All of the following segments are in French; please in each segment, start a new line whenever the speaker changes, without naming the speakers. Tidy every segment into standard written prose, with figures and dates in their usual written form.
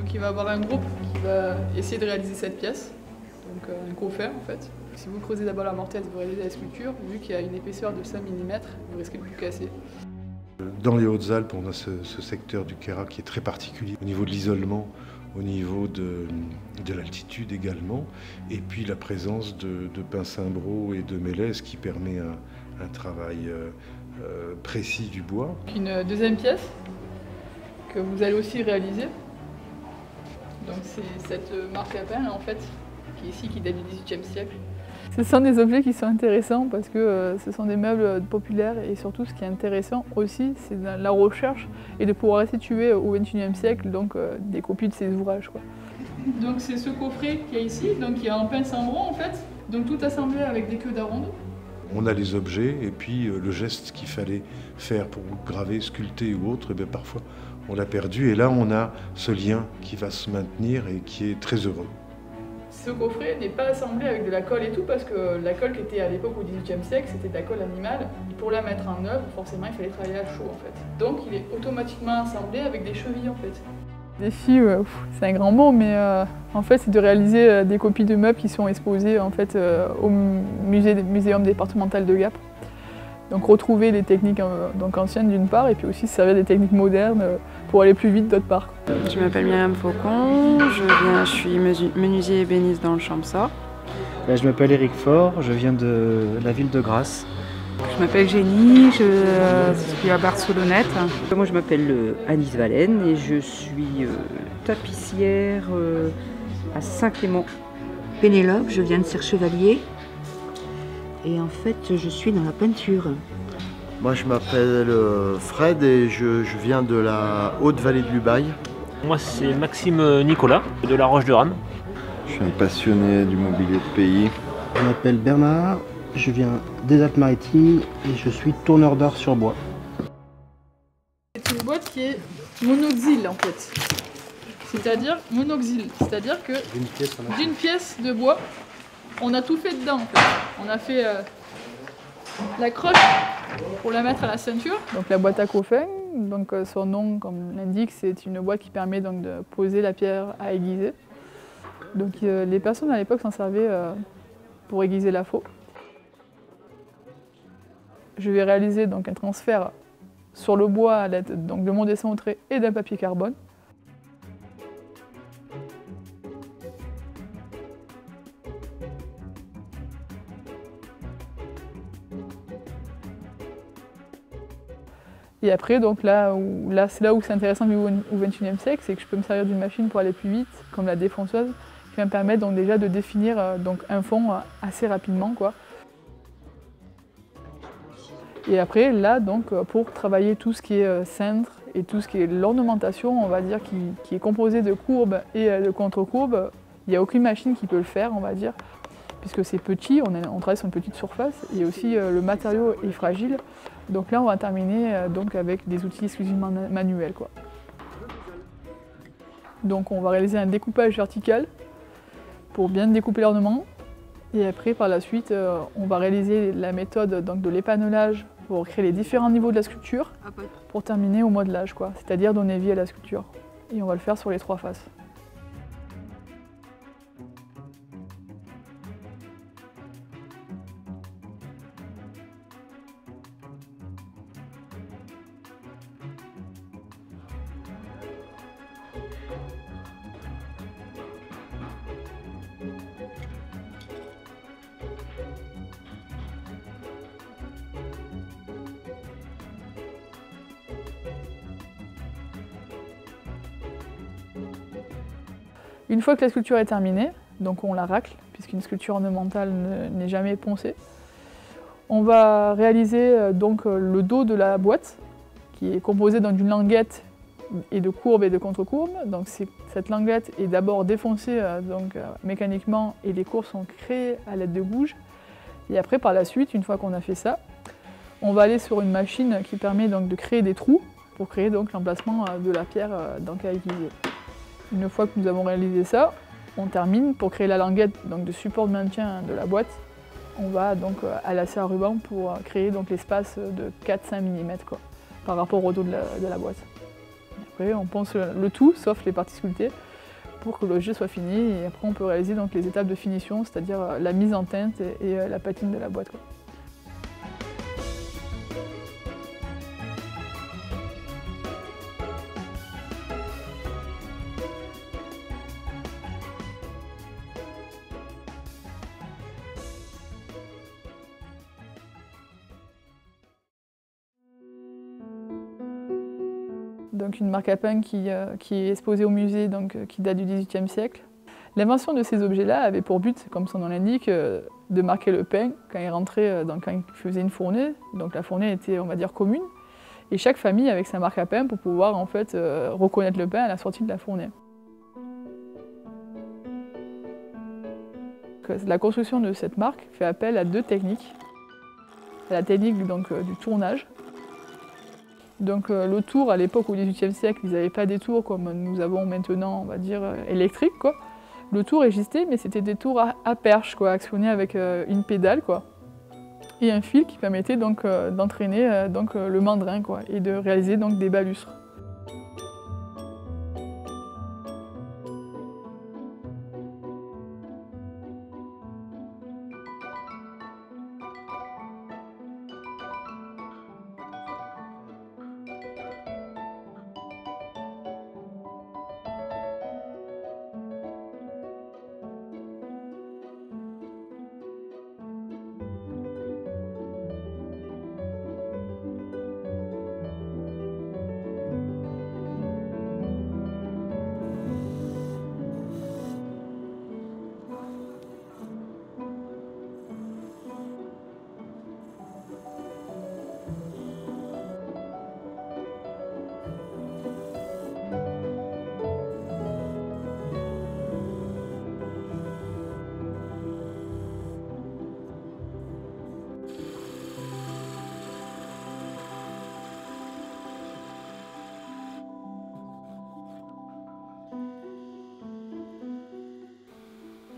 Donc il va y avoir un groupe qui va essayer de réaliser cette pièce, donc un coffret en fait. Si vous creusez d'abord la mortaise, vous réalisez la sculpture, vu qu'il y a une épaisseur de 5 mm, vous risquez de vous casser.
Dans les Hautes-Alpes, on a ce secteur du Queyras qui est très particulier au niveau de l'isolement, au niveau de l'altitude également, et puis la présence de pins cymbraux et de mélèzes qui permet un travail précis du bois.
Une deuxième pièce que vous allez aussi réaliser, donc c'est cette marque à pain en fait, qui est ici, qui date du XVIIIe siècle. Ce sont des objets qui sont intéressants parce que ce sont des meubles populaires et surtout ce qui est intéressant aussi c'est la recherche et de pouvoir restituer au XXIe siècle donc, des copies de ces ouvrages, quoi. Donc c'est ce coffret qu'il y a ici, donc il y a un pin cymbraux en fait, donc tout assemblé avec des queues d'aronde.
On a les objets et puis le geste qu'il fallait faire pour graver, sculpter ou autre, et bien parfois on l'a perdu et là on a ce lien qui va se maintenir et qui est très heureux.
Ce coffret n'est pas assemblé avec de la colle et tout parce que la colle qui était à l'époque au XVIIIe siècle c'était de la colle animale. Et pour la mettre en œuvre, forcément il fallait travailler à chaud en fait. Donc il est automatiquement assemblé avec des chevilles en fait. Défi, c'est un grand mot, mais en fait c'est de réaliser des copies de meubles qui sont exposées en fait, au muséum départemental de Gap. Donc retrouver les techniques donc anciennes d'une part et puis aussi servir des techniques modernes pour aller plus vite d'autre part.
Je m'appelle Myriam Faucon, je suis menuisier ébéniste dans le Champsa.
Je m'appelle Eric Faure, je viens de la ville de Grasse.
Je m'appelle Jenny, je suis à Barcelonnette.
Moi je m'appelle Anis Valène et je suis tapissière à Saint-Clément.
Pénélope, je viens de Serre-Chevalier. Et en fait, je suis dans la peinture.
Moi, je m'appelle Fred et je viens de la Haute-Vallée de l'Ubaye.
Moi, c'est Maxime Nicolas, de la Roche de Rame.
Je suis un passionné du mobilier de pays.
Je m'appelle Bernard, je viens des Alpes-Maritimes et je suis tourneur d'art sur bois.
C'est une boîte qui est monoxyle en fait. C'est-à-dire que d'une pièce de bois, on a tout fait dedans en fait. On a fait la croche pour la mettre à la ceinture. Donc la boîte à coffin, donc son nom comme l'indique, c'est une boîte qui permet donc de poser la pierre à aiguiser. Donc les personnes à l'époque s'en servaient pour aiguiser la faux. Je vais réaliser donc un transfert sur le bois à l'aide donc de mon dessin au trait et d'un papier carbone. Et après, donc c'est là où c'est intéressant au XXIe siècle, c'est que je peux me servir d'une machine pour aller plus vite, comme la défonceuse, qui va me permettre donc déjà de définir donc un fond assez rapidement, quoi. Et après, là, donc, pour travailler tout ce qui est cintre et tout ce qui est l'ornementation, on va dire, qui est composé de courbes et de contre-courbes, il n'y a aucune machine qui peut le faire, on va dire, puisque c'est petit, on travaille sur une petite surface, et aussi le matériau est fragile. Donc là, on va terminer donc, avec des outils exclusivement manuels, quoi. Donc on va réaliser un découpage vertical pour bien découper l'ornement. Et après, par la suite, on va réaliser la méthode donc, de l'épanelage pour créer les différents niveaux de la sculpture pour terminer au modelage, quoi. C'est-à-dire donner vie à la sculpture. Et on va le faire sur les 3 faces. Une fois que la sculpture est terminée, donc on la racle, puisqu'une sculpture ornementale n'est jamais poncée, on va réaliser donc le dos de la boîte, qui est composé d'une languette et de courbes et de contre-courbes. Donc cette languette est d'abord défoncée mécaniquement et les courbes sont créées à l'aide de gouges. Et après, par la suite, une fois qu'on a fait ça, on va aller sur une machine qui permet donc de créer des trous pour créer donc l'emplacement de la pierre à aiguiser. Une fois que nous avons réalisé ça, on termine pour créer la languette donc, de support de maintien de la boîte. On va donc à lasser à ruban pour créer donc l'espace de 4-5 mm par rapport au dos de la boîte. Et après, on ponce le tout, sauf les parties sculptées, pour que l'objet soit fini. Et après, on peut réaliser donc les étapes de finition, c'est-à-dire la mise en teinte et la patine de la boîte, quoi. Donc une marque à pain qui est exposée au musée, donc, qui date du XVIIIe siècle. L'invention de ces objets-là avait pour but, comme son nom l'indique, de marquer le pain quand il rentrait, quand il faisait une fournée. Donc la fournée était, on va dire, commune. Et chaque famille avait sa marque à pain pour pouvoir en fait, reconnaître le pain à la sortie de la fournée. La construction de cette marque fait appel à 2 techniques. La technique donc, du tournage. Donc le tour, à l'époque, au XVIIIe siècle, ils n'avaient pas des tours comme nous avons maintenant, on va dire, électriques, quoi. Le tour existait, mais c'était des tours à perche, quoi, actionnés avec une pédale, quoi, et un fil qui permettait donc d'entraîner le mandrin, quoi, et de réaliser donc des balustres.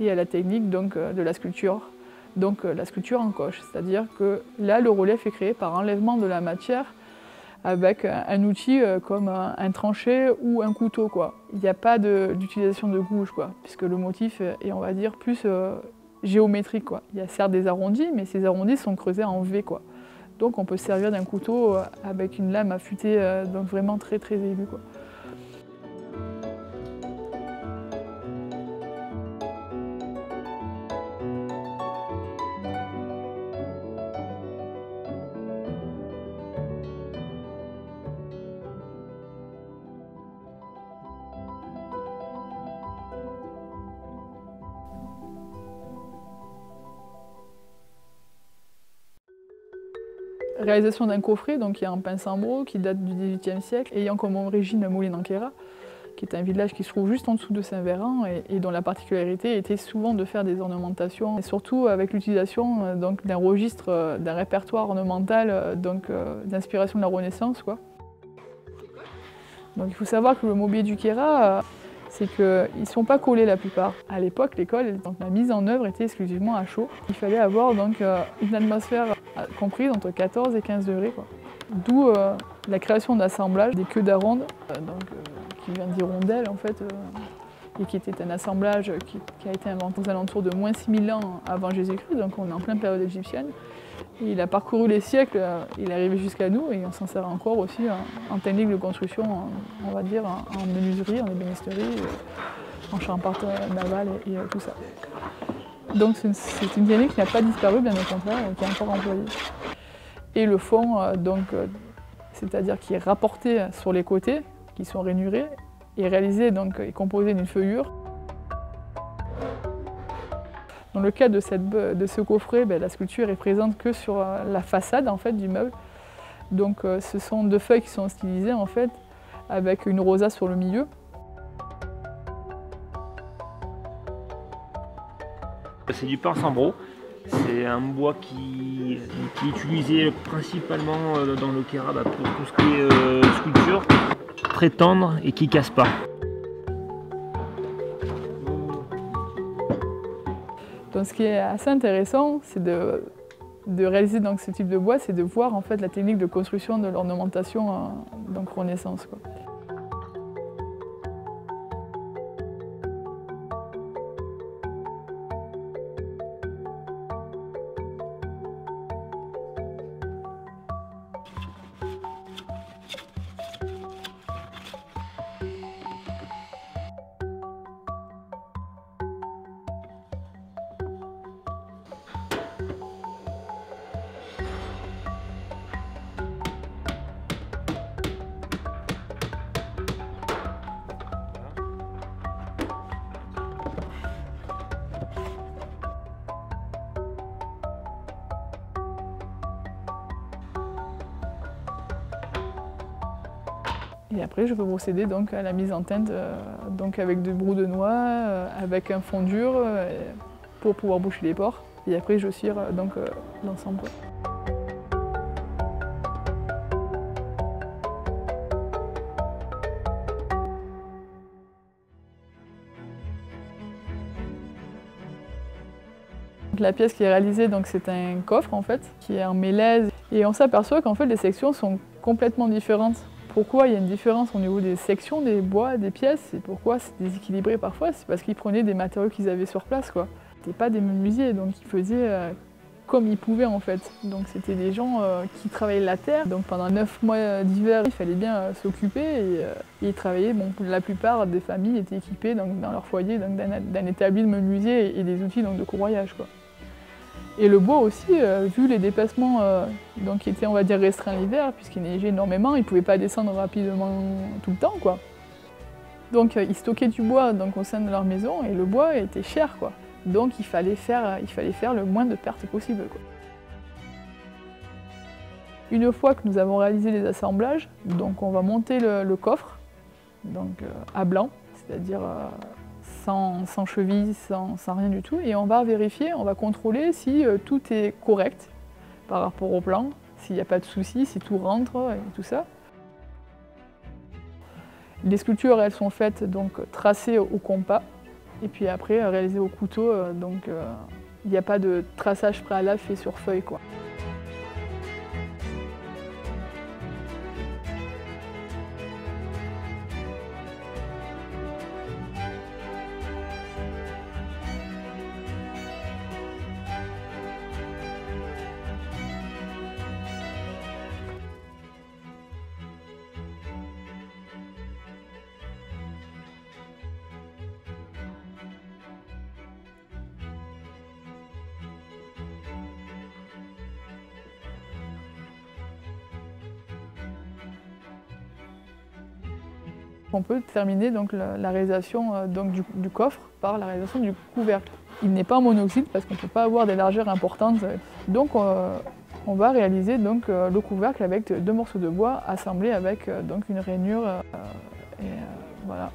Et à la technique donc, de la sculpture, donc la sculpture en coche, c'est-à-dire que là le relief est créé par enlèvement de la matière avec un outil comme un tranché ou un couteau, quoi. Il n'y a pas d'utilisation de gouge, quoi, puisque le motif est, on va dire, plus géométrique, quoi. Il y a certes des arrondis, mais ces arrondis sont creusés en V, quoi. Donc on peut se servir d'un couteau avec une lame affûtée, donc vraiment très très aiguë, quoi. Réalisation d'un coffret, donc qui est en pince-en-bros, qui date du XVIIIe siècle, ayant comme origine Moulins-en-Queyras, qui est un village qui se trouve juste en dessous de Saint-Véran et dont la particularité était souvent de faire des ornementations, et surtout avec l'utilisation d'un registre, d'un répertoire ornemental d'inspiration de la Renaissance, quoi. Donc il faut savoir que le mobilier du Queyras, c'est qu'ils ne sont pas collés la plupart. À l'époque, l'école, la mise en œuvre était exclusivement à chaud. Il fallait avoir donc, une atmosphère comprise entre 14 et 15 degrés, quoi. D'où la création d'assemblage des queues d'aronde, qui vient d'hirondelle en fait, et qui était un assemblage qui a été inventé aux alentours de moins 6000 ans avant Jésus-Christ, donc on est en pleine période égyptienne. Et il a parcouru les siècles, il est arrivé jusqu'à nous et on s'en sert encore aussi en technique de construction, on va dire, en menuiserie, en ébénisterie, en charpente navale et tout ça. Donc c'est une technique qui n'a pas disparu, bien au contraire, et qui est encore employée. Et le fond, c'est-à-dire qui est rapporté sur les côtés, qui sont rainurés, est réalisé, donc, est composé d'une feuillure. Dans le cas de ce coffret, la sculpture est présente que sur la façade en fait, du meuble. Donc ce sont 2 feuilles qui sont stylisées en fait, avec une rosace sur le milieu.
C'est du pince-en-bros. C'est un bois qui est utilisé principalement dans le Queyras pour tout ce qui est sculpture, très tendre et qui ne casse pas.
Donc, ce qui est assez intéressant, c'est de réaliser donc, ce type de bois, c'est de voir en fait, la technique de construction de l'ornementation donc Renaissance, quoi. Et après, je peux procéder donc à la mise en teinte donc avec de brou de noix, avec un fond dur pour pouvoir boucher les pores. Et après, je cire donc l'ensemble. La pièce qui est réalisée, c'est un coffre en fait, qui est en mélèze. Et on s'aperçoit qu'en fait les sections sont complètement différentes. Pourquoi il y a une différence au niveau des sections, des bois, des pièces, et pourquoi c'est déséquilibré parfois? C'est parce qu'ils prenaient des matériaux qu'ils avaient sur place, quoi. C'était pas des menuisiers, donc ils faisaient comme ils pouvaient en fait. Donc c'était des gens qui travaillaient la terre. Donc pendant 9 mois d'hiver, il fallait bien s'occuper et ils travaillaient. Bon, la plupart des familles étaient équipées dans leur foyer d'un établi de menuisier et des outils de courroyage, quoi. Et le bois aussi, vu les déplacements qui étaient, on va dire, restreints l'hiver, puisqu'il neigeait énormément, ils ne pouvaient pas descendre rapidement tout le temps, quoi. Donc ils stockaient du bois au sein de leur maison et le bois était cher, quoi. Donc il fallait faire le moins de pertes possible, quoi. Une fois que nous avons réalisé les assemblages, on va monter le coffre à blanc, c'est-à-dire sans cheville, sans rien du tout, et on va vérifier, on va contrôler si tout est correct par rapport au plan, s'il n'y a pas de soucis, si tout rentre et tout ça. Les sculptures, elles sont faites tracées au compas, et puis après réalisées au couteau, il n'y a pas de traçage préalable fait sur feuille, quoi. On peut terminer la réalisation du coffre par la réalisation du couvercle. Il n'est pas en monoxyde parce qu'on ne peut pas avoir des largeurs importantes. Donc on va réaliser le couvercle avec 2 morceaux de bois assemblés avec une rainure. Voilà.